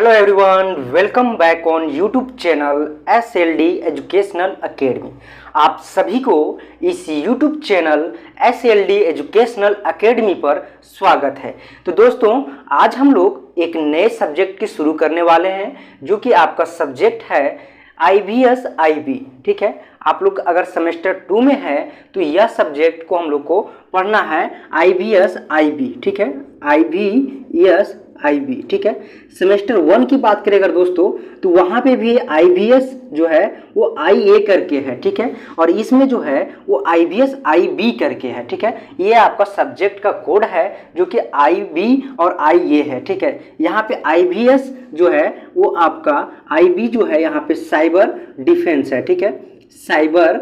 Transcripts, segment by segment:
Hello everyone, welcome back on YouTube channel SLD educational academy. आप सभी को इस YouTube channel SLD educational academy पर स्वागत है। तो दोस्तों, आज हम लोग एक नए सब्जेक्ट की शुरू करने वाले हैं जो कि आपका सब्जेक्ट है IBS IB। ठीक है, आप लोग अगर सेमेस्टर 2 में है तो यह सब्जेक्ट को हम लोग को पढ़ना है IBS IB। ठीक है, IBS IB। ठीक है, सेमेस्टर 1 की बात करें अगर दोस्तों तो वहाँ पे भी IBS जो है वो IA करके है। ठीक है, और इसमें जो है वो IBS IB करके है। ठीक है, ये आपका सब्जेक्ट का कोड है जो कि IB और IA है। ठीक है, यहाँ पे IBS जो है वो आपका IB जो है यहाँ पे साइबर डिफेंस है। ठीक है, साइबर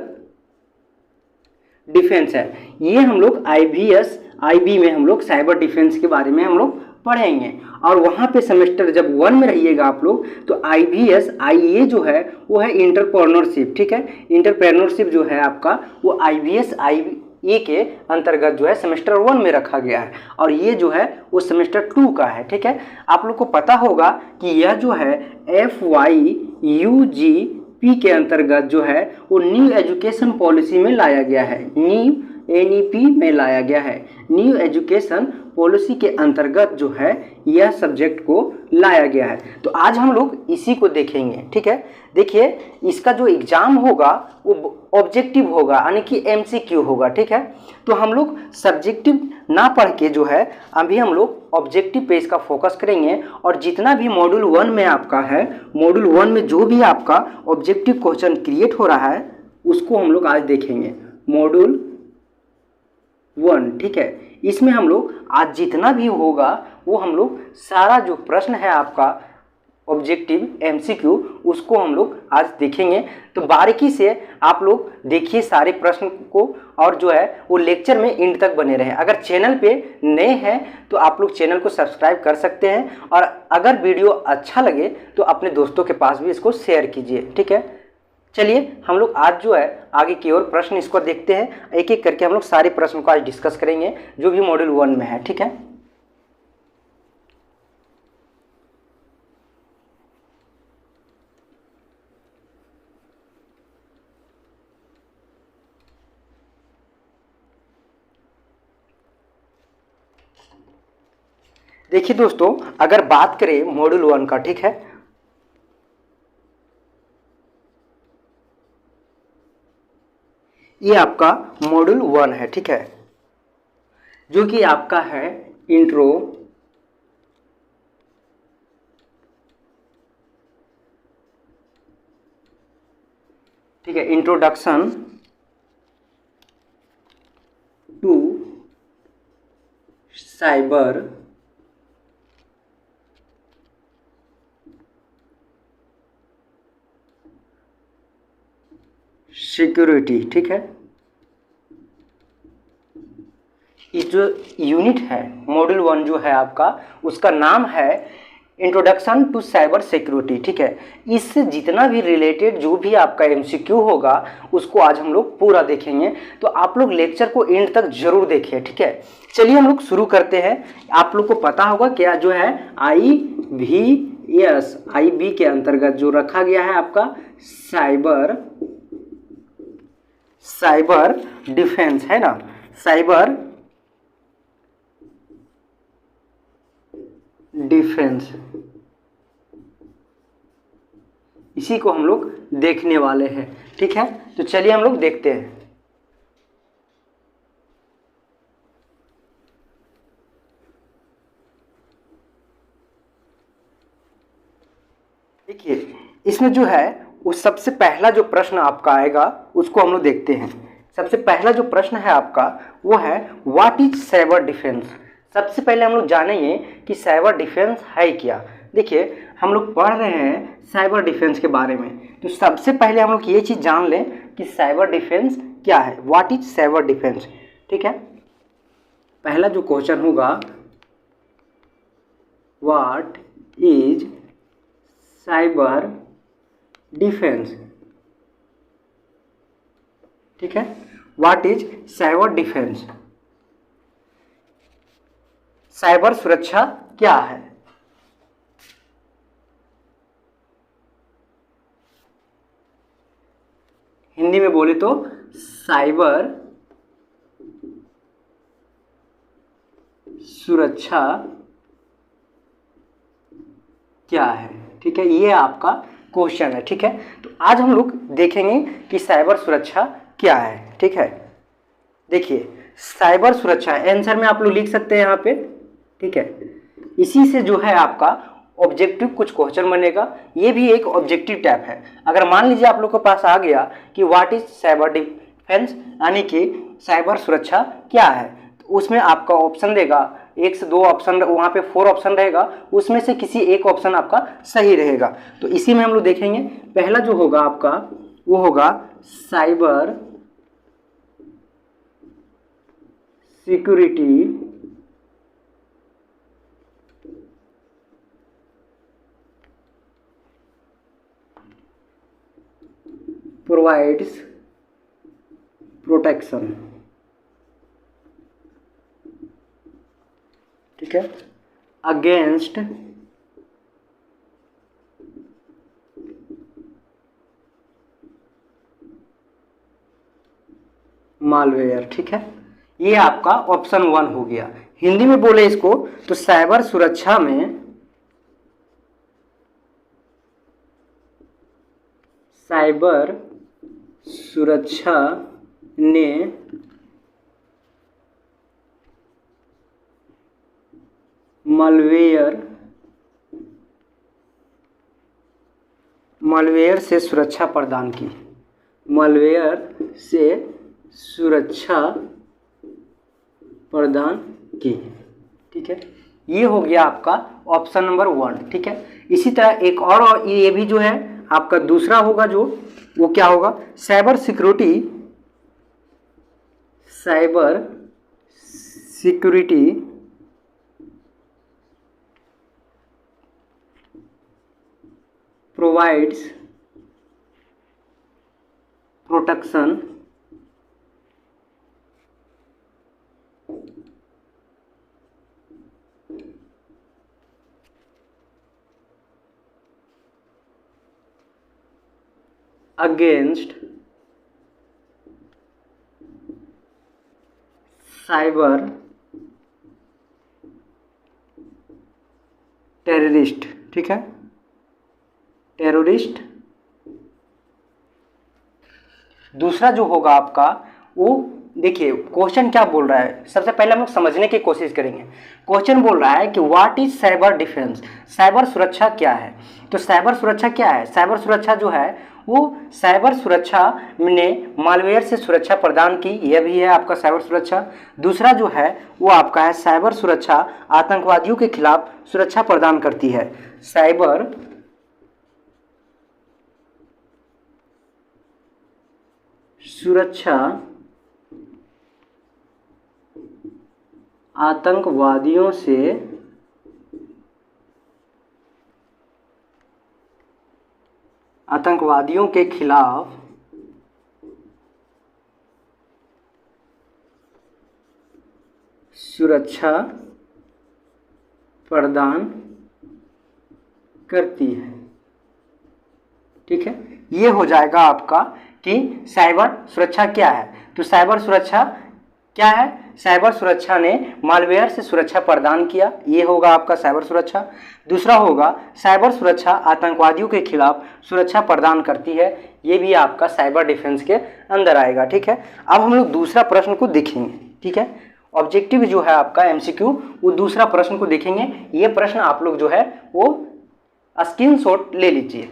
डिफेंस है। ये हम लोग IBS IB में हम लोग साइबर डिफेंस के बारे में हम लोग पढ़ेंगे। और वहाँ पे सेमेस्टर जब 1 में रहिएगा आप लोग तो IBS IA जो है वो है इंटरप्रेन्योरशिप। ठीक है, इंटरप्रेन्योरशिप जो है आपका वो IBS IE के अंतर्गत जो है सेमेस्टर 1 में रखा गया है और ये जो है वो सेमेस्टर 2 का है। ठीक है, आप लोग को पता होगा कि यह जो है FYUGP के अंतर्गत जो है वो न्यू एजुकेशन पॉलिसी में लाया गया है। न्यू NEP में लाया गया है। न्यू एजुकेशन पॉलिसी के अंतर्गत जो है यह सब्जेक्ट को लाया गया है। तो आज हम लोग इसी को देखेंगे। ठीक है, देखिए इसका जो एग्जाम होगा वो ऑब्जेक्टिव होगा, यानी कि MCQ होगा। ठीक है, तो हम लोग सब्जेक्टिव ना पढ़ के जो है अभी हम लोग ऑब्जेक्टिव पे इसका फोकस करेंगे और जितना भी मॉड्यूल 1 में आपका है, मॉड्यूल 1 में जो भी आपका ऑब्जेक्टिव क्वेश्चन क्रिएट हो रहा है उसको हम लोग आज देखेंगे। मॉड्यूल 1। ठीक है, इसमें हम लोग आज जितना भी होगा वो हम लोग सारा जो प्रश्न है आपका ऑब्जेक्टिव MCQ उसको हम लोग आज देखेंगे। तो बारीकी से आप लोग देखिए सारे प्रश्न को और जो है वो लेक्चर में एंड तक बने रहे। अगर चैनल पे नए हैं तो आप लोग चैनल को सब्सक्राइब कर सकते हैं और अगर वीडियो अच्छा लगे तो अपने दोस्तों के पास भी इसको शेयर कीजिए। ठीक है, चलिए हम लोग आज जो है आगे की ओर प्रश्न इसको देखते हैं। एक एक करके हम लोग सारे प्रश्न को आज डिस्कस करेंगे जो भी मॉड्यूल 1 में है। ठीक है, देखिए दोस्तों, अगर बात करें मॉड्यूल 1 का, ठीक है, ये आपका मॉड्यूल 1 है। ठीक है, जो कि आपका है इंट्रो ठीक है, इंट्रोडक्शन टू साइबर सिक्योरिटी। ठीक है, इस जो यूनिट है मॉड्यूल 1 जो है आपका उसका नाम है इंट्रोडक्शन टू साइबर सिक्योरिटी। ठीक है, इससे जितना भी रिलेटेड जो भी आपका MCQ होगा उसको आज हम लोग पूरा देखेंगे। तो आप लोग लेक्चर को एंड तक जरूर देखें। ठीक है, चलिए हम लोग शुरू करते हैं। आप लोग को पता होगा क्या जो है IBS IB के अंतर्गत जो रखा गया है आपका साइबर डिफेंस है ना, साइबर डिफेंस, इसी को हम लोग देखने वाले हैं। ठीक है, तो चलिए हम लोग देखते हैं। देखिए इसमें जो है वो सबसे पहला जो प्रश्न आपका आएगा उसको हम लोग देखते हैं। सबसे पहला जो प्रश्न है आपका वो है व्हाट इज साइबर डिफेंस। सबसे पहले हम लोग जानेंगे कि साइबर डिफेंस है क्या। देखिए हम लोग पढ़ रहे हैं साइबर डिफेंस के बारे में, तो सबसे पहले हम लोग ये चीज़ जान लें कि साइबर डिफेंस क्या है, व्हाट इज साइबर डिफेंस। ठीक है, पहला जो क्वेश्चन होगा व्हाट इज साइबर डिफेंस। ठीक है, what is cyber defence, cyber सुरक्षा क्या है। हिंदी में बोले तो साइबर सुरक्षा क्या है, ठीक है, ये आपका क्वेश्चन है। ठीक है, तो आज हम लोग देखेंगे कि साइबर सुरक्षा क्या है। ठीक है, देखिए साइबर सुरक्षा आंसर में आप लोग लिख सकते हैं यहाँ पे। ठीक है, इसी से जो है आपका ऑब्जेक्टिव कुछ क्वेश्चन बनेगा, ये भी एक ऑब्जेक्टिव टाइप है। अगर मान लीजिए आप लोग के पास आ गया कि व्हाट इज साइबर डिफेंस, यानी कि साइबर सुरक्षा क्या है, तो उसमें आपका ऑप्शन देगा, 1 से 2 ऑप्शन, वहाँ पे 4 ऑप्शन रहेगा, उसमें से किसी एक ऑप्शन आपका सही रहेगा। तो इसी में हम लोग देखेंगे। पहला जो होगा आपका वो होगा साइबर सिक्योरिटी प्रोवाइड्स प्रोटेक्शन। ठीक है, अगेंस्ट मालवेयर। ठीक है, ये आपका ऑप्शन 1 हो गया। हिंदी में बोले इसको तो साइबर सुरक्षा में साइबर सुरक्षा ने मालवेयर से सुरक्षा प्रदान की। मालवेयर से सुरक्षा प्रदान की। ठीक है, ये हो गया आपका ऑप्शन नंबर 1। ठीक है, इसी तरह एक और ये भी जो है आपका दूसरा होगा, जो वो क्या होगा, cyber security provides protection against cyber terrorist. ठीक है, टेररिस्ट। दूसरा जो होगा आपका वो देखिए क्वेश्चन क्या बोल रहा है, सबसे पहले हम लोग समझने की कोशिश करेंगे। क्वेश्चन बोल रहा है कि what is cyber defence, cyber सुरक्षा क्या है। तो साइबर सुरक्षा क्या है, साइबर सुरक्षा जो है वो साइबर सुरक्षा ने मालवेयर से सुरक्षा प्रदान की, यह भी है आपका साइबर सुरक्षा। दूसरा जो है वो आपका है साइबर सुरक्षा आतंकवादियों के खिलाफ सुरक्षा प्रदान करती है। साइबर सुरक्षा आतंकवादियों के खिलाफ सुरक्षा प्रदान करती है। ठीक है, ये हो जाएगा आपका कि साइबर सुरक्षा क्या है। तो साइबर सुरक्षा क्या है, साइबर सुरक्षा ने मालवेयर से सुरक्षा प्रदान किया, ये होगा आपका साइबर सुरक्षा। दूसरा होगा साइबर सुरक्षा आतंकवादियों के खिलाफ सुरक्षा प्रदान करती है, ये भी आपका साइबर डिफेंस के अंदर आएगा। ठीक है, अब हम लोग दूसरा प्रश्न को देखेंगे। ठीक है, ऑब्जेक्टिव जो है आपका एमसीक्यू, वो दूसरा प्रश्न को देखेंगे। ये प्रश्न आप लोग जो है वो स्क्रीनशॉट ले लीजिए।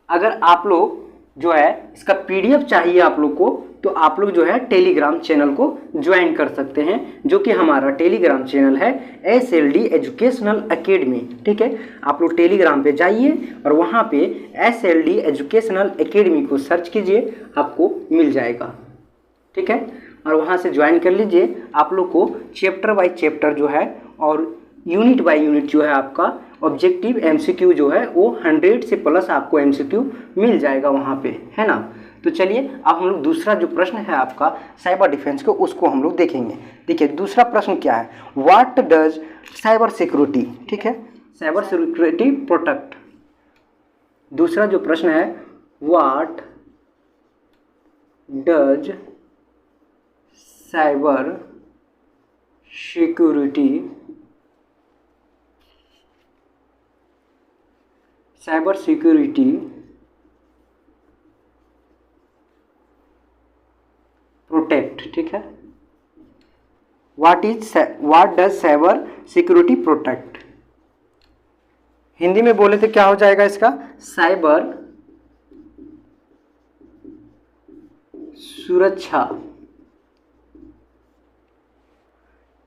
अगर आप लोग जो है इसका पीडीएफ चाहिए आप लोग को, तो आप लोग जो है टेलीग्राम चैनल को ज्वाइन कर सकते हैं, जो कि हमारा टेलीग्राम चैनल है SLD एजुकेशनल एकेडमी। ठीक है, आप लोग टेलीग्राम पे जाइए और वहाँ पे SLD एजुकेशनल एकेडमी को सर्च कीजिए, आपको मिल जाएगा। ठीक है, और वहाँ से ज्वाइन कर लीजिए। आप लोग को चैप्टर बाय चैप्टर जो है और यूनिट बाय यूनिट जो है आपका ऑब्जेक्टिव एमसीक्यू जो है वो 100 से प्लस आपको एमसीक्यू मिल जाएगा वहाँ पे, है ना। तो चलिए अब हम लोग दूसरा जो प्रश्न है आपका साइबर डिफेंस को, उसको हम लोग देखेंगे। देखिए दूसरा प्रश्न क्या है, व्हाट डज साइबर सिक्योरिटी। ठीक है, साइबर सिक्योरिटी प्रोटेक्ट। दूसरा जो प्रश्न है, what does cyber security protect, ठीक है। What does cyber security protect. Hindi में बोले तो क्या हो जाएगा इसका, साइबर सुरक्षा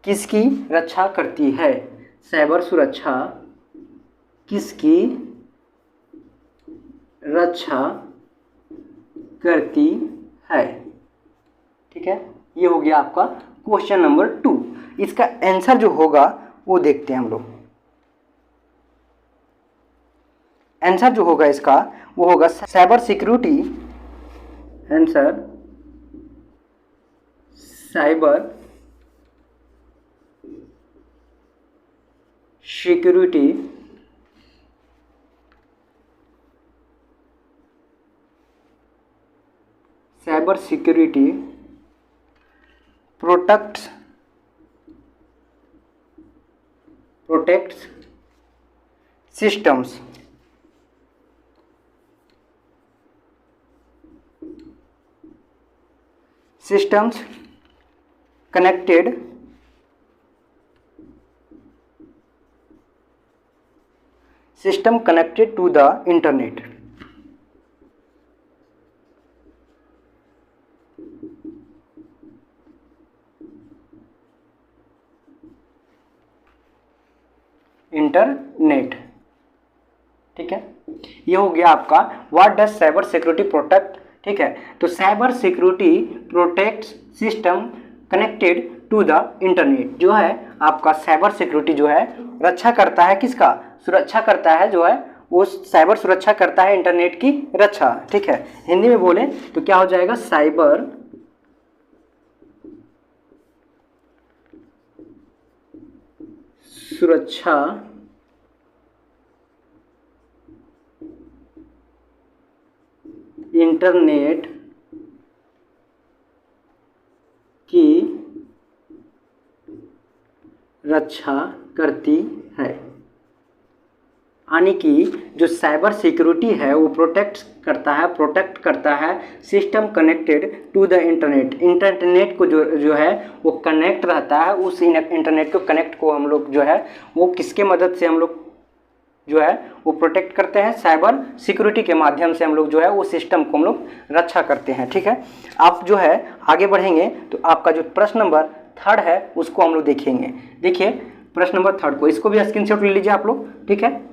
किसकी रक्षा करती है। साइबर सुरक्षा किसकी रक्षा करती है, ठीक है। ये हो गया आपका क्वेश्चन नंबर 2। इसका आंसर जो होगा वो देखते हैं हम लोग। आंसर जो होगा इसका वो होगा cyber security, answer cyber security protects systems connected to the internet। Internet, ठीक है। ये हो गया आपका what does cyber security protect, ठीक है। तो cyber security protects system connected to the internet, जो है आपका साइबर सिक्योरिटी जो है रक्षा करता है, किसका, सुरक्षा करता है, जो है वो साइबर सुरक्षा करता है इंटरनेट की रक्षा, ठीक है। हिंदी में बोले तो क्या हो जाएगा, साइबर सुरक्षा इंटरनेट की रक्षा करती है। यानी कि जो साइबर सिक्योरिटी है वो प्रोटेक्ट करता है system connected to the internet को जो है वो कनेक्ट रहता है। उस इंटरनेट को कनेक्ट को हम लोग जो है वो किसके मदद से हम लोग जो है वो प्रोटेक्ट करते हैं, साइबर सिक्योरिटी के माध्यम से हम लोग जो है वो सिस्टम को हम लोग रक्षा करते हैं, ठीक है। आप जो है आगे बढ़ेंगे तो आपका जो प्रश्न नंबर 3 है उसको हम लोग देखेंगे। देखिए प्रश्न नंबर 3 को, इसको भी स्क्रीनशॉट ले लीजिए आप लोग, ठीक है।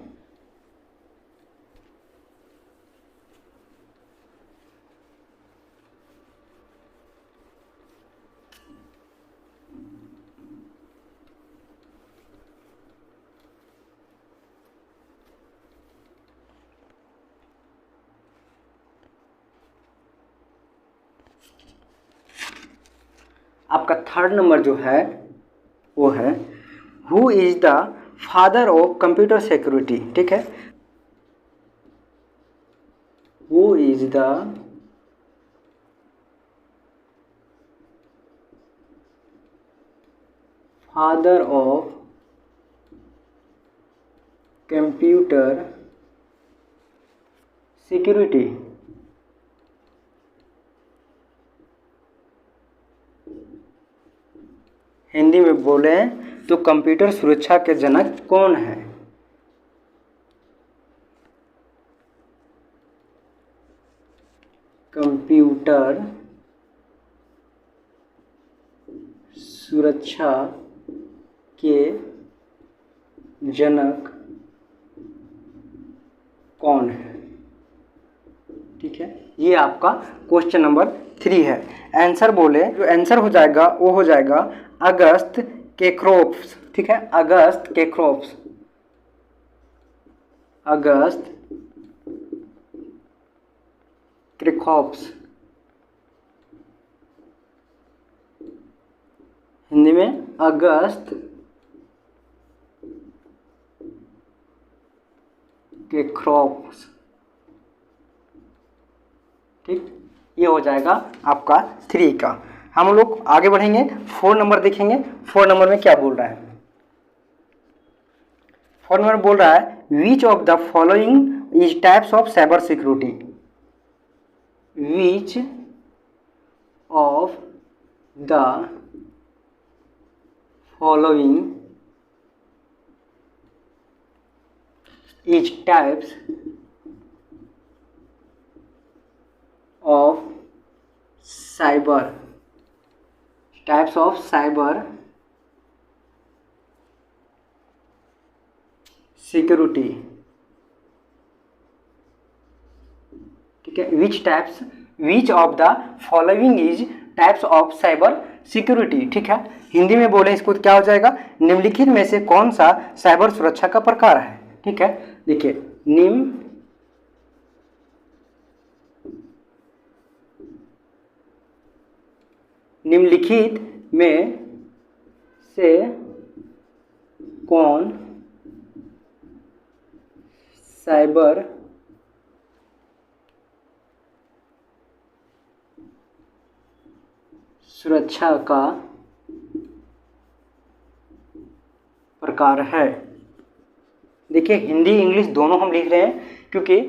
आपका 3rd नंबर जो है वो है who is the father of computer security, ठीक है। Who is the father of computer security. Hindi में बोले तो कंप्यूटर सुरक्षा के जनक कौन है। कंप्यूटर सुरक्षा के जनक कौन है, ठीक है। ये आपका क्वेश्चन नंबर 3 है। आंसर बोले जो आंसर हो जाएगा वो हो जाएगा अगस्त केक्रोप्स, ठीक है। अगस्त केक्रोप्स, अगस्त क्रिखॉप्स, हिंदी में अगस्त के क्रॉप्स, ठीक, ये हो जाएगा आपका 3 का। हम लोग आगे बढ़ेंगे, 4 नंबर देखेंगे। 4 नंबर में क्या बोल रहा है? 4 नंबर बोल रहा है which of the following is types of cyber security, which of the following is types of cyber security, ठीक है। Which of the following is types of cyber security, ठीक है। हिंदी में बोले इसको क्या हो जाएगा? निम्नलिखित में से कौन सा साइबर सुरक्षा का प्रकार है, ठीक है। देखिए निम्नलिखित में से कौन साइबर सुरक्षा का प्रकार है? देखिए हिंदी इंग्लिश दोनों हम लिख रहे हैं, क्योंकि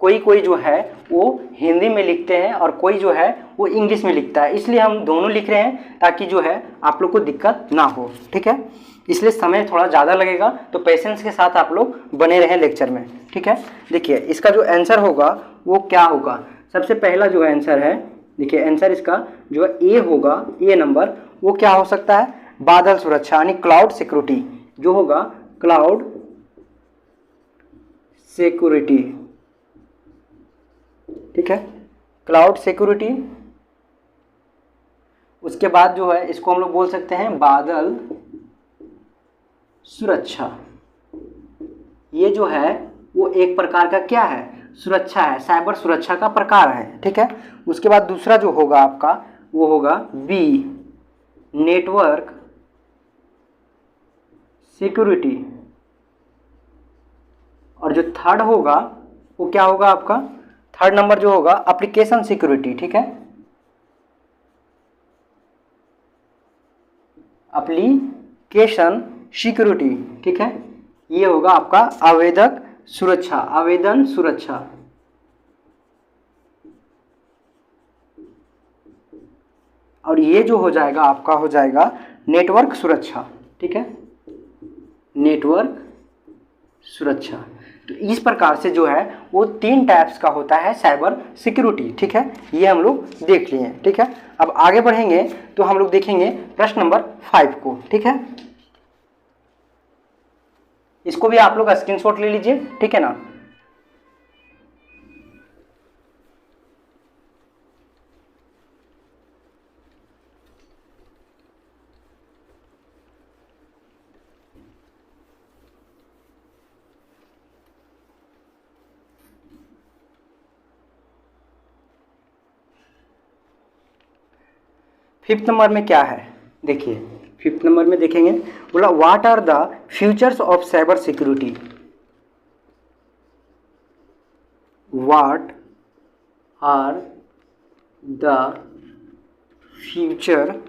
कोई जो है वो हिंदी में लिखते हैं और कोई जो है वो इंग्लिश में लिखता है, इसलिए हम दोनों लिख रहे हैं ताकि जो है आप लोग को दिक्कत ना हो, ठीक है। इसलिए समय थोड़ा ज़्यादा लगेगा, तो पेशेंस के साथ आप लोग बने रहें लेक्चर में, ठीक है। देखिए इसका जो आंसर होगा वो क्या होगा? सबसे पहला जो आंसर है, देखिए आंसर इसका जो है ए होगा, ए नंबर, वो क्या हो सकता है? बादल सुरक्षा यानी क्लाउड सिक्योरिटी, जो होगा क्लाउड सिक्योरिटी, ठीक है, क्लाउड सिक्योरिटी। उसके बाद जो है इसको हम लोग बोल सकते हैं बादल सुरक्षा। ये जो है वो एक प्रकार का क्या है? सुरक्षा है, साइबर सुरक्षा का प्रकार है, ठीक है। उसके बाद दूसरा जो होगा आपका वो होगा बी, नेटवर्क सिक्योरिटी। और जो थर्ड होगा वो क्या होगा आपका? थर्ड नंबर जो होगा एप्लीकेशन सिक्योरिटी, ठीक है, एप्लीकेशन सिक्योरिटी, ठीक है। ये होगा आपका आवेदक सुरक्षा, आवेदन सुरक्षा। और ये जो हो जाएगा आपका हो जाएगा नेटवर्क सुरक्षा, ठीक है, नेटवर्क सुरक्षा। तो इस प्रकार से जो है वो 3 टाइप्स का होता है साइबर सिक्योरिटी, ठीक है। ये हम लोग देख लिए, ठीक है। अब आगे बढ़ेंगे तो हम लोग देखेंगे प्रश्न नंबर 5 को, ठीक है। इसको भी आप लोग स्क्रीनशॉट ले लीजिए, ठीक है ना। फिफ्थ नंबर में क्या है? देखिए फिफ्थ नंबर में देखेंगे, बोला what are the futures of cyber security, what are the future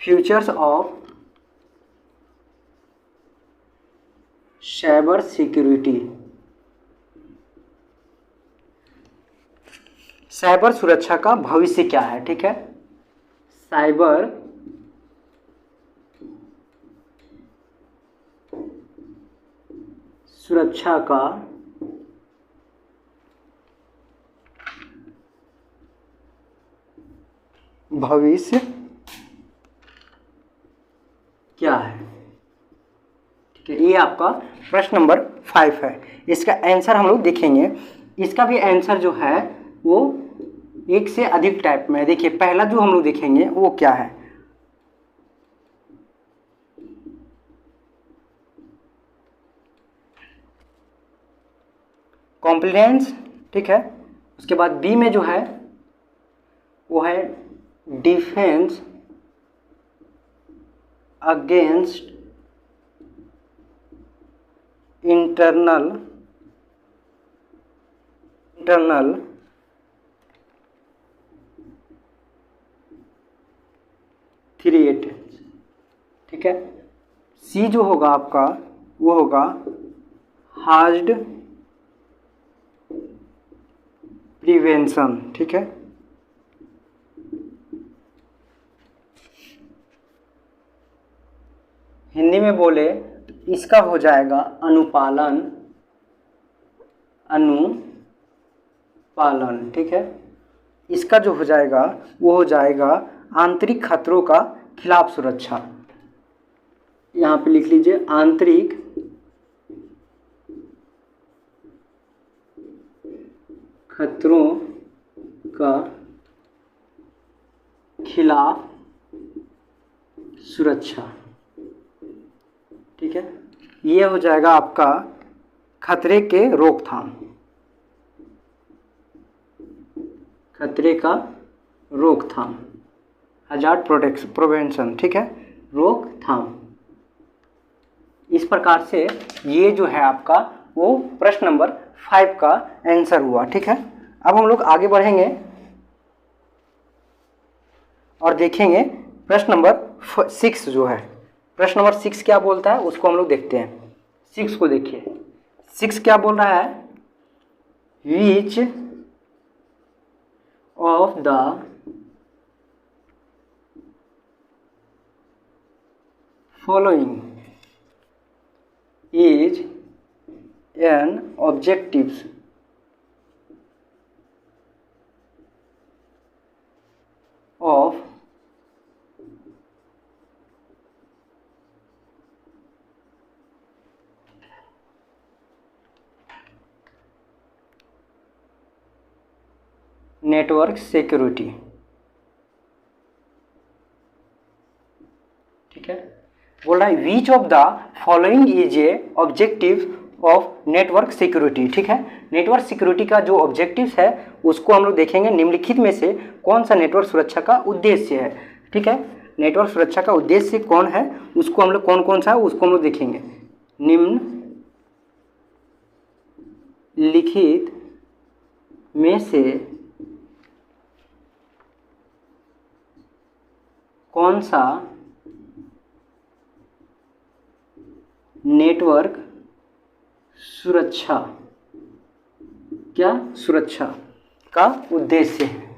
futures of cyber security. Cyber सुरक्षा का भविष्य क्या है, ठीक है। साइबर सुरक्षा का भविष्य क्या है, ठीक है। ये आपका प्रश्न नंबर 5 है। इसका आंसर हम लोग देखेंगे। इसका भी आंसर जो है वो एक से अधिक टाइप में है। देखिए पहला जो हम लोग देखेंगे वो क्या है, कॉम्प्लायंस, ठीक है। उसके बाद बी में जो है वो है डिफेंस अगेंस्ट इंटरनल थ्रेट। ठीक है, सी जो होगा आपका वो होगा हार्ड प्रिवेंशन। ठीक है, हिंदी में बोले तो इसका हो जाएगा अनुपालन। ठीक है, इसका जो हो जाएगा वो हो जाएगा आंतरिक खतरों का खिलाफ सुरक्षा। यहाँ पे लिख लीजिए आंतरिक खतरों का खिलाफ सुरक्षा। ठीक है, ये हो जाएगा आपका खतरे के रोकथाम, खतरे का रोकथाम, हजार्ड प्रिवेंशन। ठीक है, रोकथाम। इस प्रकार से ये जो है आपका वो प्रश्न नंबर 5 का आंसर हुआ। ठीक है, अब हम लोग आगे बढ़ेंगे और देखेंगे प्रश्न नंबर 6 जो है। प्रश्न नंबर 6 क्या बोलता है उसको हम लोग देखते हैं। 6 को देखिए, 6 क्या बोल रहा है, which of the following is an objective of network security। ठीक है, बोल रहा है which of the following is a objective of network security. ठीक है, नेटवर्क सिक्योरिटी का जो ऑब्जेक्टिव है उसको हम लोग देखेंगे, निम्नलिखित में से कौन सा नेटवर्क सुरक्षा का उद्देश्य है। ठीक है, नेटवर्क सुरक्षा का उद्देश्य कौन है उसको हम लोग कौन कौन सा है उसको हम लोग देखेंगे। निम्नलिखित में से कौन सा नेटवर्क सुरक्षा सुरक्षा का उद्देश्य है।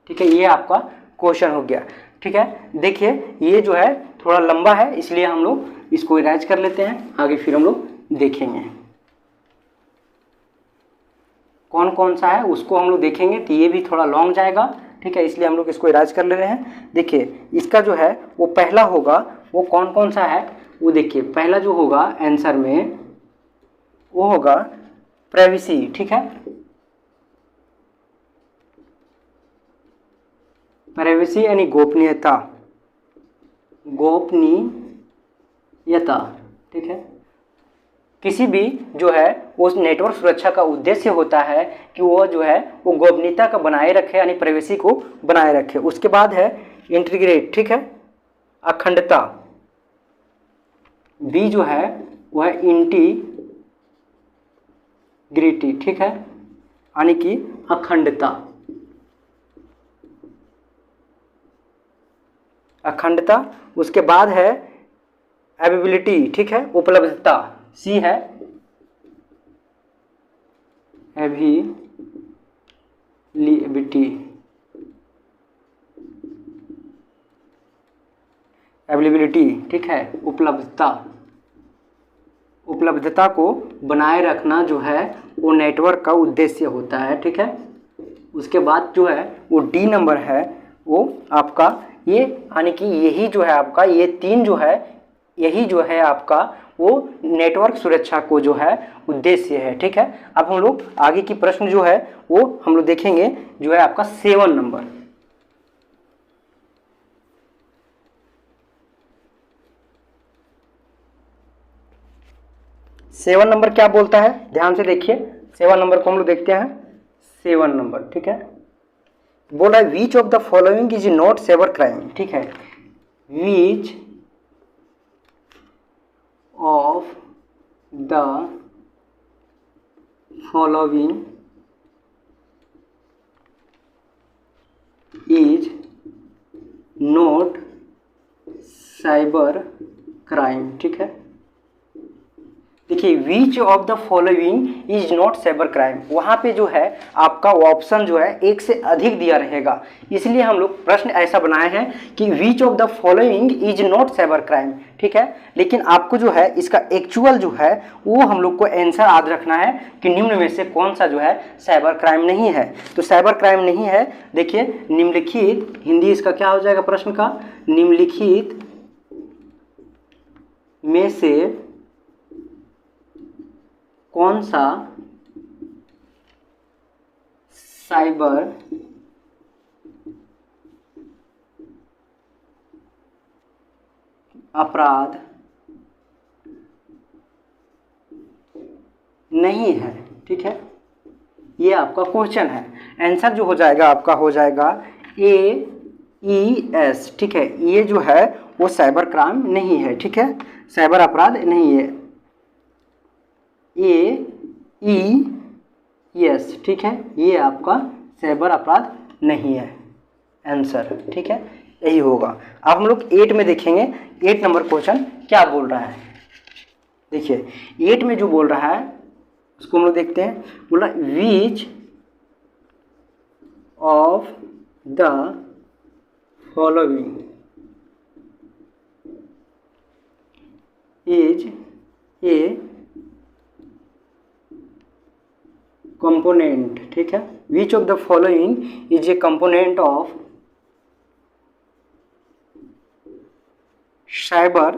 ठीक है, ये आपका क्वेश्चन हो गया। ठीक है, देखिए ये जो है थोड़ा लंबा है इसलिए हम लोग इसको इरेज कर लेते हैं, आगे फिर हम लोग देखेंगे कौन कौन सा है उसको हम लोग देखेंगे, तो ये भी थोड़ा लॉन्ग जाएगा। ठीक है, इसलिए हम लोग इसको इरेज कर ले रहे हैं। देखिए इसका जो है वो पहला होगा वो कौन कौन सा है वो देखिए, पहला जो होगा आंसर में वो होगा प्राइवेसी। ठीक है, प्राइवेसी यानी गोपनीयता, ठीक है, किसी भी जो है उस नेटवर्क सुरक्षा का उद्देश्य होता है कि वो जो है वो गोपनीयता का बनाए रखे यानी प्राइवेसी को बनाए रखे। उसके बाद है इंटीग्रेट। ठीक है, अखंडता। बी जो है वो है इंटीग्रिटी। ठीक है, यानी कि अखंडता, उसके बाद है अवेलेबिलिटी। ठीक है, उपलब्धता। सी है अवेलेबिलिटी। ठीक है, उपलब्धता को बनाए रखना जो है वो नेटवर्क का उद्देश्य होता है। ठीक है, उसके बाद जो है वो डी नंबर है वो आपका ये, यानी कि यही जो है आपका ये 3 जो है यही जो है आपका वो नेटवर्क सुरक्षा को जो है उद्देश्य है। ठीक है, अब हम लोग आगे की प्रश्न जो है वो हम लोग देखेंगे जो है आपका 7 नंबर। 7 नंबर क्या बोलता है, ध्यान से देखिए। 7 नंबर को हम लोग देखते हैं। 7 नंबर, ठीक है, बोल रहा है which of the following is not cyber crime, ठीक है, which of the following is not cyber crime, ठीक है। देखिए which of the following is not cyber crime, वहाँ पे जो है आपका ऑप्शन जो है एक से अधिक दिया रहेगा, इसलिए हम लोग प्रश्न ऐसा बनाए हैं कि which of the following is not cyber crime, ठीक है। लेकिन आपको जो है इसका एक्चुअल जो है वो हम लोग को आंसर याद रखना है कि निम्न में से कौन सा जो है साइबर क्राइम नहीं है। तो साइबर क्राइम नहीं है, देखिए निम्नलिखित, हिंदी इसका क्या हो जाएगा प्रश्न का, निम्नलिखित में से कौन सा साइबर अपराध नहीं है, ठीक है, ये आपका क्वेश्चन है। आंसर जो हो जाएगा आपका हो जाएगा AES, ठीक है, ये जो है वो साइबर क्राइम नहीं है, ठीक है, साइबर अपराध नहीं है, AES, ठीक है, ये आपका साइबर अपराध नहीं है आंसर, ठीक है, यही होगा। अब हम लोग 8 में देखेंगे 8 नंबर क्वेश्चन क्या बोल रहा है। देखिए 8 में जो बोल रहा है उसको हम लोग देखते हैं। बोला which of the following is a component, ठीक है, which of the following is a component of cyber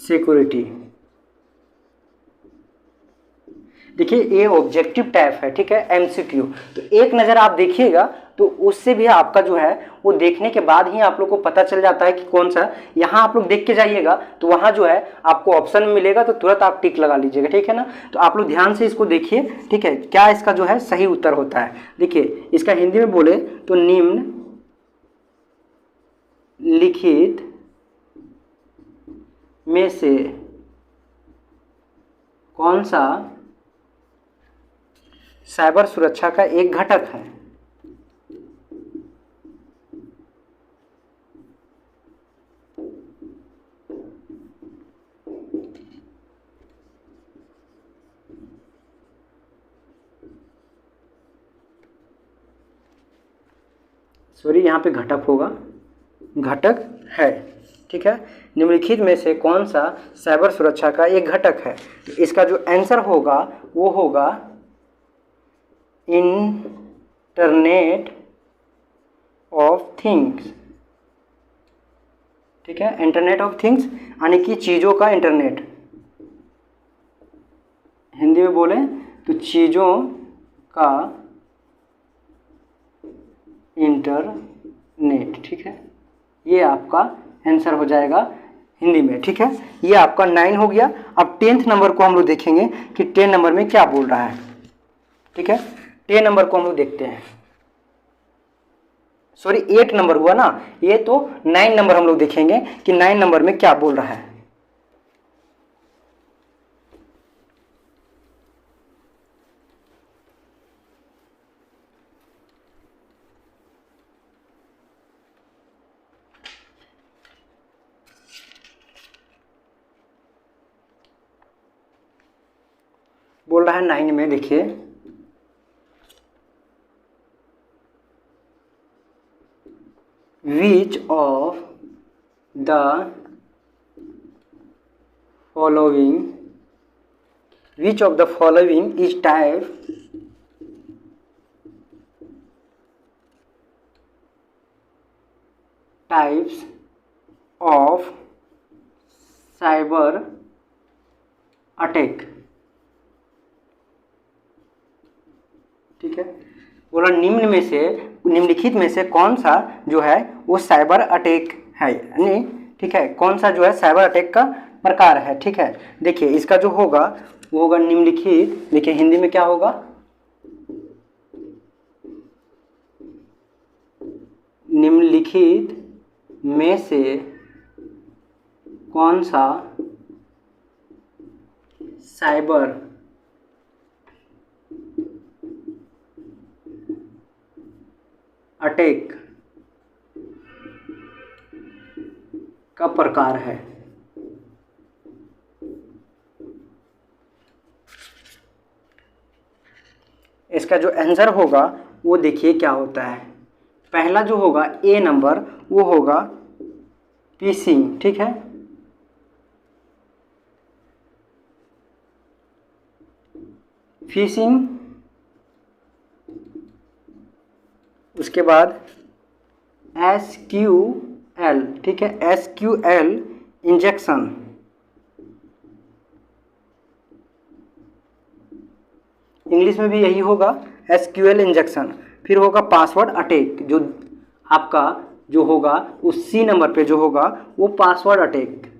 security. देखिए ये ऑब्जेक्टिव टाइप है, ठीक है, एमसीक्यू, तो एक नज़र आप देखिएगा तो उससे भी आपका जो है वो देखने के बाद ही आप लोग को पता चल जाता है कि कौन सा। यहाँ आप लोग देख के जाइएगा तो वहाँ जो है आपको ऑप्शन मिलेगा तो तुरंत आप टिक लगा लीजिएगा, ठीक है ना। तो आप लोग ध्यान से इसको देखिए, ठीक है, क्या इसका जो है सही उत्तर होता है। देखिए इसका हिंदी में बोले तो निम्न लिखित में से कौन सा साइबर सुरक्षा का एक घटक है। सॉरी यहाँ पे घटक होगा, घटक है, ठीक है, निम्नलिखित में से कौन सा साइबर सुरक्षा का एक घटक है। इसका जो आंसर होगा वो होगा इंटरनेट ऑफ थिंग्स, ठीक है, इंटरनेट ऑफ थिंग्स यानी कि चीज़ों का इंटरनेट, हिंदी में बोले तो चीज़ों का इंटरनेट, ठीक है, ये आपका आंसर हो जाएगा हिंदी में, ठीक है। ये आपका 9 हो गया। अब 10th नंबर को हम लोग देखेंगे कि 10 नंबर में क्या बोल रहा है, ठीक है। 10 नंबर को हम लोग देखते हैं, सॉरी 8 नंबर हुआ ना, ये तो 9 नंबर हम लोग देखेंगे कि 9 नंबर में क्या बोल रहा है। बोल रहा है 9 में, देखिए which of the following is types of cyber attack, ठीक है। बोला निम्नलिखित में से कौन सा जो है वो साइबर अटैक है, यानी ठीक है, कौन सा जो है साइबर अटैक का प्रकार है, ठीक है। देखिए इसका जो होगा वो होगा निम्नलिखित, देखिए हिंदी में क्या होगा, निम्नलिखित में से कौन सा साइबर अटैक का प्रकार है। इसका जो आंसर होगा वो देखिए क्या होता है। पहला जो होगा ए नंबर वो होगा फिशिंग, ठीक है, फिशिंग। उसके बाद SQL, ठीक है, SQL इंजेक्शन, इंग्लिश में भी यही होगा SQL इंजेक्शन। फिर होगा पासवर्ड अटैक, जो आपका जो होगा उस सी नंबर पे जो होगा वो पासवर्ड अटैक।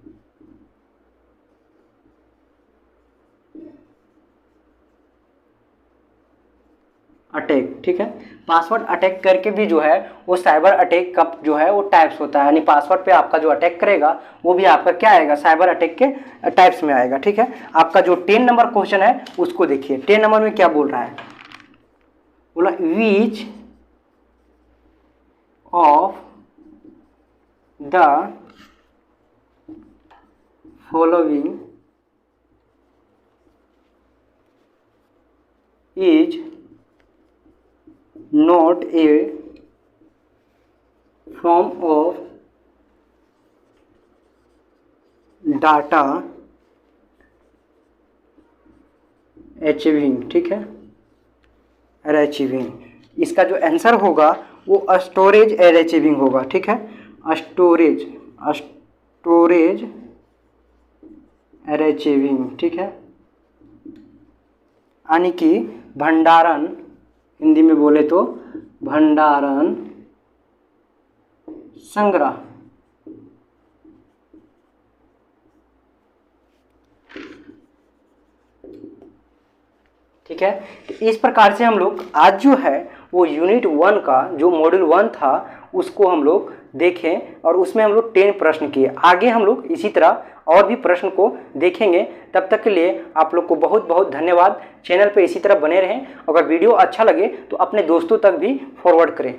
ठीक है, पासवर्ड अटैक करके भी जो है वो साइबर अटैक का जो है वो टाइप्स होता है, यानी पासवर्ड पे आपका जो अटैक करेगा वो भी आपका क्या आएगा, साइबर अटैक के टाइप्स में आएगा। ठीक है, आपका जो 10 नंबर क्वेश्चन है उसको देखिए। 10 नंबर में क्या बोल रहा है, बोला which of the following is not a form of data achieving, ठीक है, अचीविंग। इसका जो आंसर होगा वो स्टोरेज अचीविंग होगा। ठीक है, स्टोरेज अचीविंग, ठीक है, यानी कि भंडारण, हिंदी में बोले तो भंडारण संग्रह। ठीक है, तो इस प्रकार से हम लोग आज जो है वो यूनिट 1 का जो मॉड्यूल 1 था उसको हम लोग देखें और उसमें हम लोग 10 प्रश्न किए। आगे हम लोग इसी तरह और भी प्रश्न को देखेंगे। तब तक के लिए आप लोग को बहुत बहुत धन्यवाद। चैनल पे इसी तरह बने रहें। अगर वीडियो अच्छा लगे तो अपने दोस्तों तक भी फॉरवर्ड करें।